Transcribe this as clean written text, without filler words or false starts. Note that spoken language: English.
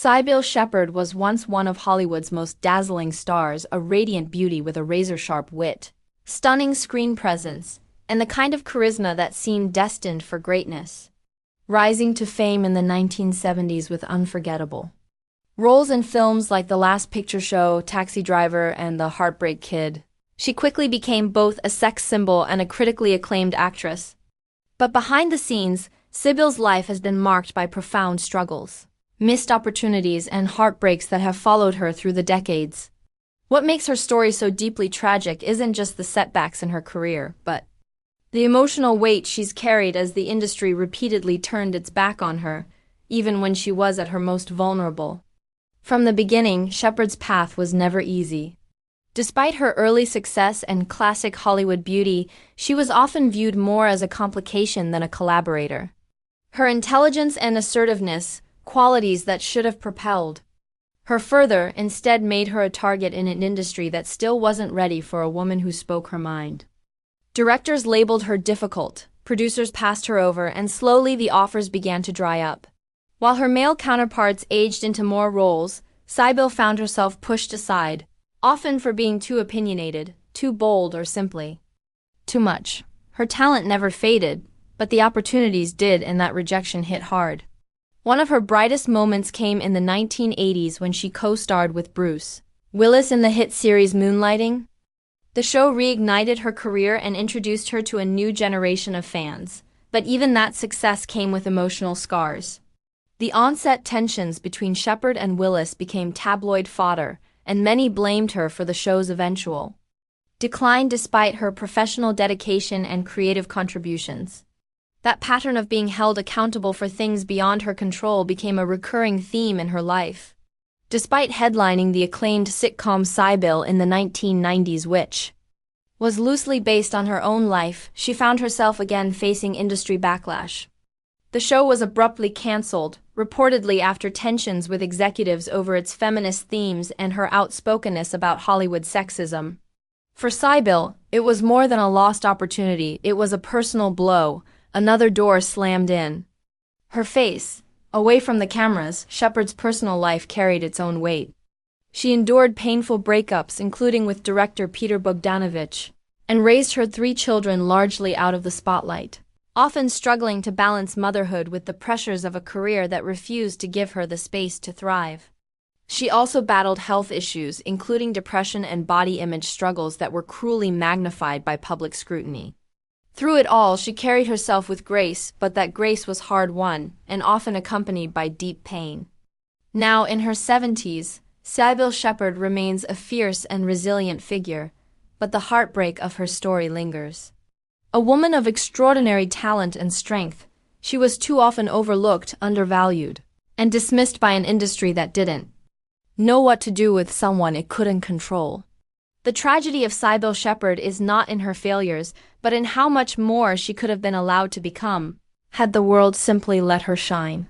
Cybill Shepherd was once one of Hollywood's most dazzling stars, a radiant beauty with a razor-sharp wit, stunning screen presence, and the kind of charisma that seemed destined for greatness. Rising to fame in the 1970s with unforgettable roles in films like The Last Picture Show, Taxi Driver, and The Heartbreak Kid, she quickly became both a sex symbol and a critically acclaimed actress. But behind the scenes, Cybill's life has been marked by profound struggles, missed opportunities, and heartbreaks that have followed her through the decades. What makes her story so deeply tragic isn't just the setbacks in her career, but the emotional weight she's carried as the industry repeatedly turned its back on her, even when she was at her most vulnerable. From the beginning, Shepherd's path was never easy. Despite her early success and classic Hollywood beauty, she was often viewed more as a complication than a collaborator. Her intelligence and assertiveness, qualities that should have propelled her further, instead made her a target in an industry that still wasn't ready for a woman who spoke her mind. Directors labeled her difficult, producers passed her over, and slowly the offers began to dry up. While her male counterparts aged into more roles, Cybill found herself pushed aside, often for being too opinionated, too bold, or simply too much. Her talent never faded, but the opportunities did, and that rejection hit hard. One of her brightest moments came in the 1980s when she co-starred with Bruce Willis in the hit series Moonlighting. The show reignited her career and introduced her to a new generation of fans, but even that success came with emotional scars. The on-set tensions between Shepherd and Willis became tabloid fodder, and many blamed her for the show's eventual decline despite her professional dedication and creative contributions. That pattern of being held accountable for things beyond her control became a recurring theme in her life. Despite headlining the acclaimed sitcom Cybill in the 1990s, which was loosely based on her own life, she found herself again facing industry backlash. The show was abruptly canceled, reportedly after tensions with executives over its feminist themes and her outspokenness about Hollywood sexism. For Cybill, it was more than a lost opportunity, it was a personal blow. Another door slammed in her face. Away from the cameras, Shepherd's personal life carried its own weight. She endured painful breakups, including with director Peter Bogdanovich, and raised her 3 children largely out of the spotlight, often struggling to balance motherhood with the pressures of a career that refused to give her the space to thrive. She also battled health issues, including depression and body image struggles that were cruelly magnified by public scrutiny. Through it all, she carried herself with grace, but that grace was hard-won and often accompanied by deep pain. Now, in her 70s, Cybill Shepherd remains a fierce and resilient figure, but the heartbreak of her story lingers. A woman of extraordinary talent and strength, she was too often overlooked, undervalued, and dismissed by an industry that didn't know what to do with someone it couldn't control. The tragedy of Cybill Shepherd is not in her failures, but in how much more she could have been allowed to become, had the world simply let her shine.